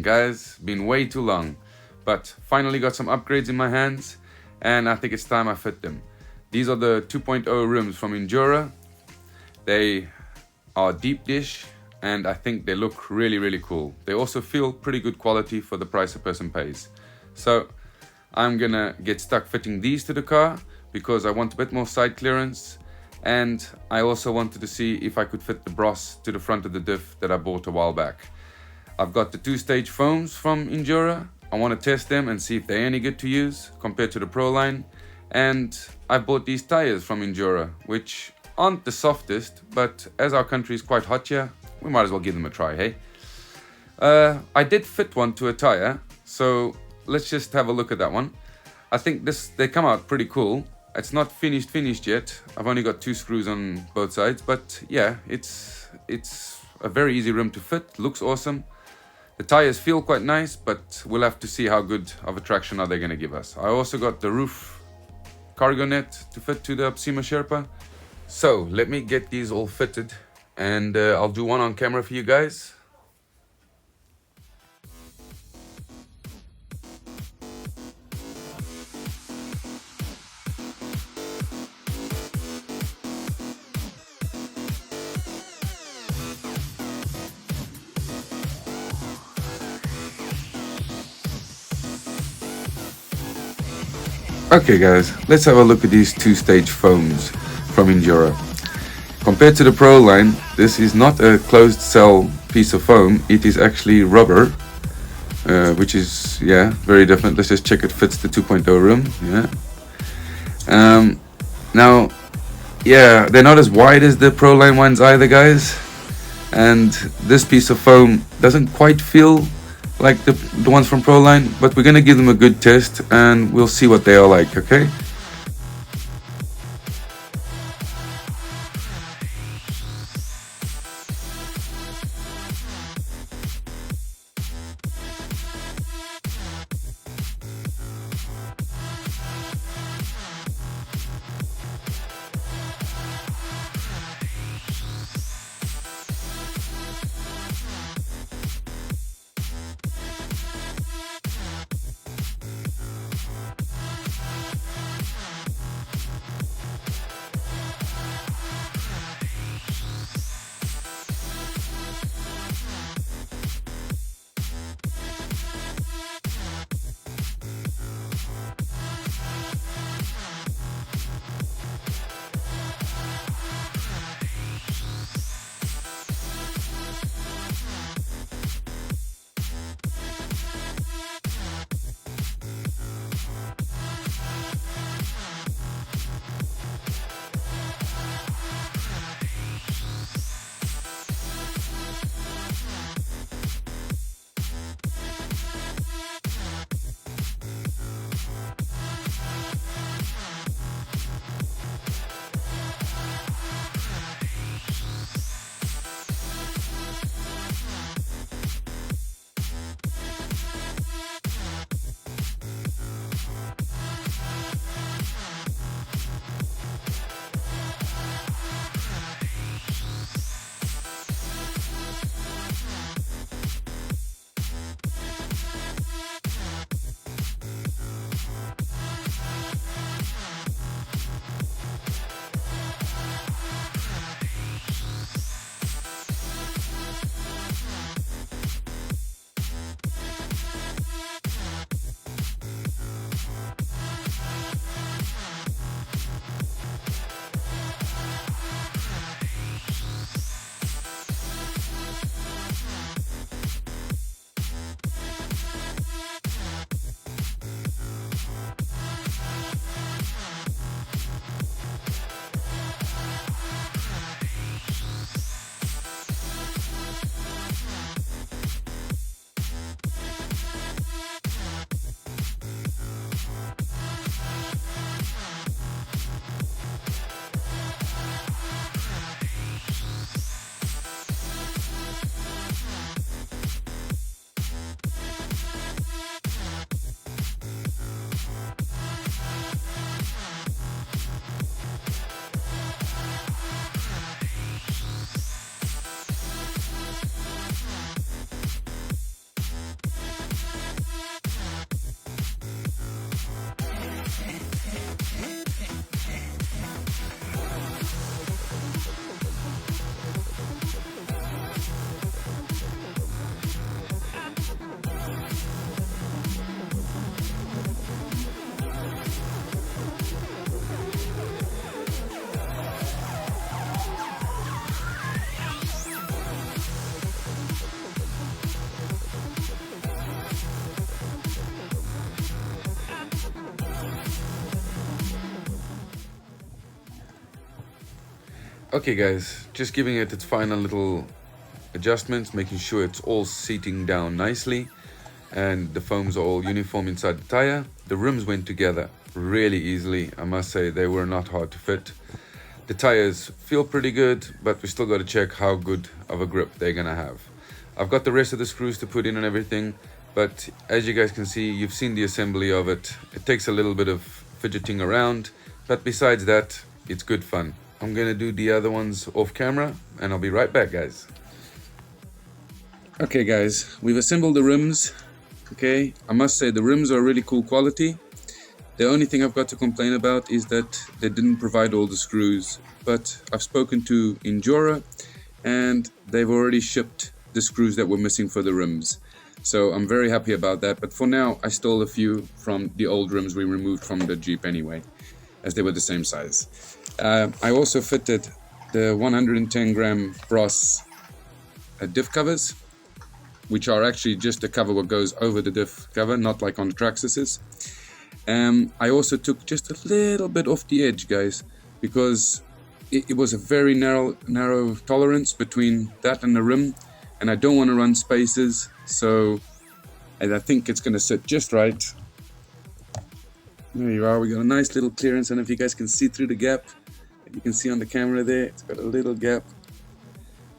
second, guys. Been way too long. But finally got some upgrades in my hands, and I think it's time I fit them. These are the 2.0 rims from Injora. They are deep dish, and I think they look really cool. They also feel pretty good quality for the price a person pays. So I'm gonna get stuck fitting these to the car because I want a bit more side clearance, and I also wanted to see if I could fit the Bros to the front of the diff that I bought a while back. I've got the 2-stage foams from Injora. I want to test them and see if they're any good to use compared to the Pro line. And I bought these tires from Injora, which aren't the softest, but as our country is quite hot here, we might as well give them a try, hey? I did fit one to a tire, so let's just have a look at that one. I think they come out pretty cool. It's not finished yet. I've only got 2 screws on both sides, but yeah, it's a very easy rim to fit. Looks awesome. The tires feel quite nice, but we'll have to see how good of a traction are they going to give us. I also got the roof cargo net to fit to the Absima Sherpa. So let me get these all fitted, and I'll do one on camera for you guys. Okay guys, let's have a look at these 2-stage foams from Injora. Compared to the Pro line, this is not a closed cell piece of foam, it is actually rubber, which is, yeah, very different. Let's just check it fits the 2.0 rim, yeah. Now, yeah, they're not as wide as the Pro line ones either, guys, and this piece of foam doesn't quite feel like the ones from Pro line, but we're gonna give them a good test and we'll see what they are like, okay? Okay guys, just giving it its final little adjustments, making sure it's all seating down nicely and the foams are all uniform inside the tire. The rims went together really easily. I must say they were not hard to fit. The tires feel pretty good, but we still got to check how good of a grip they're gonna have. I've got the rest of the screws to put in and everything, but as you guys can see, you've seen the assembly of it. It takes a little bit of fidgeting around, but besides that, it's good fun. I'm gonna do the other ones off camera and I'll be right back, guys. Okay guys, we've assembled the rims. Okay, I must say the rims are really cool quality. The only thing I've got to complain about is that they didn't provide all the screws, but I've spoken to Injora and they've already shipped the screws that were missing for the rims. So I'm very happy about that, but for now I stole a few from the old rims we removed from the Jeep anyway, as they were the same size. I also fitted the 110 gram brass diff covers, which are actually just a cover what goes over the diff cover, not like on the Traxxas's. I also took just a little bit off the edge, guys, because it was a very narrow tolerance between that and the rim, and I don't want to run spaces, so I think it's going to sit just right. There you are, we got a nice little clearance, and if you guys can see through the gap, you can see on the camera there, it's got a little gap,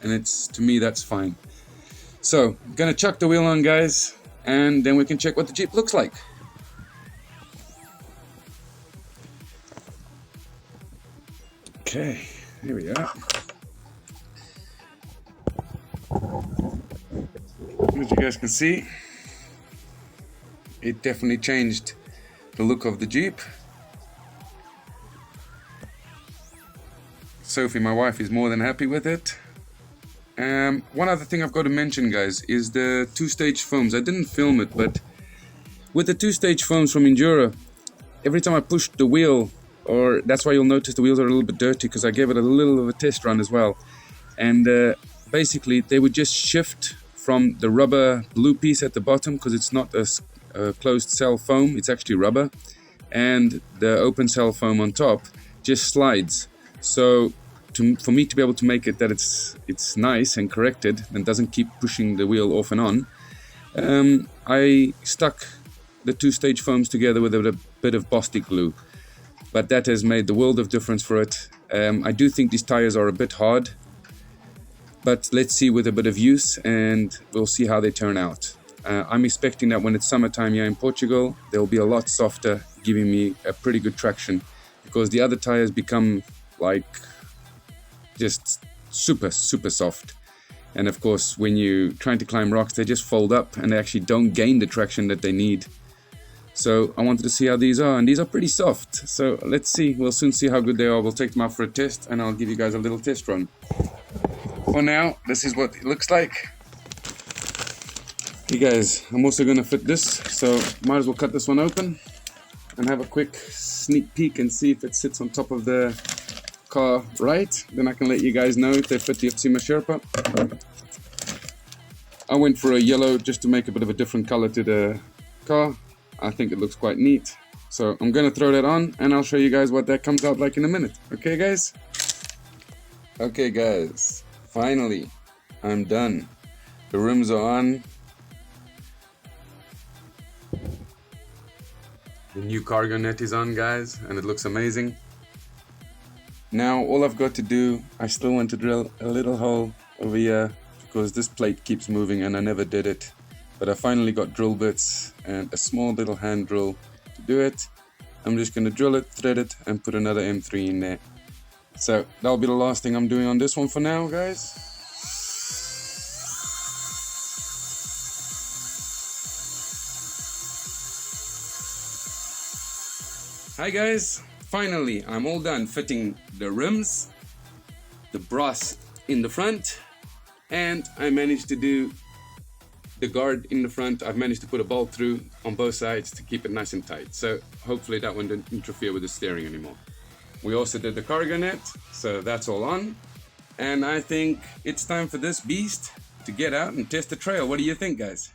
and to me that's fine. So I'm gonna chuck the wheel on, guys, and then we can check what the Jeep looks like. Okay, here we are. As you guys can see, it definitely changed the look of the Jeep. Sophie, my wife, is more than happy with it. One other thing I've got to mention, guys, is the two-stage foams. I didn't film it, but with the two-stage foams from Injora, every time I pushed the wheel, or that's why you'll notice the wheels are a little bit dirty, because I gave it a little of a test run as well. And basically, they would just shift from the rubber blue piece at the bottom, because it's not a closed cell foam, it's actually rubber, and the open cell foam on top just slides. So for me to be able to make it that it's nice and corrected and doesn't keep pushing the wheel off and on, I stuck the two-stage foams together with a bit of Bostik glue, but that has made the world of difference for it. I do think these tires are a bit hard, but let's see with a bit of use and we'll see how they turn out. I'm expecting that when it's summertime here in Portugal, they'll be a lot softer, giving me a pretty good traction, because the other tires become like just super soft, and of course when you're trying to climb rocks they just fold up and they actually don't gain the traction that they need. So I wanted to see how these are, and these are pretty soft, so let's see. We'll soon see how good they are. We'll take them out for a test and I'll give you guys a little test run. For now, this is what it looks like. Hey guys, I'm also going to fit this, so might as well cut this one open and have a quick sneak peek and see if it sits on top of the car right. Then I can let you guys know if they fit the Absima Sherpa. I went for a yellow just to make a bit of a different color to the car. I think it looks quite neat. So I'm going to throw that on and I'll show you guys what that comes out like in a minute. Okay guys? Okay guys, finally I'm done. The rims are on. The new cargo net is on, guys, and it looks amazing. Now all I've got to do, I still want to drill a little hole over here because this plate keeps moving and I never did it. But I finally got drill bits and a small little hand drill to do it. I'm just going to drill it, thread it, and put another M3 in there. So that'll be the last thing I'm doing on this one for now, guys. Hi guys, finally I'm all done fitting the rims, the brass in the front, and I managed to do the guard in the front. I've managed to put a bolt through on both sides to keep it nice and tight, so hopefully that one didn't interfere with the steering anymore. We also did the cargo net, so that's all on, and I think it's time for this beast to get out and test the trail. What do you think, guys?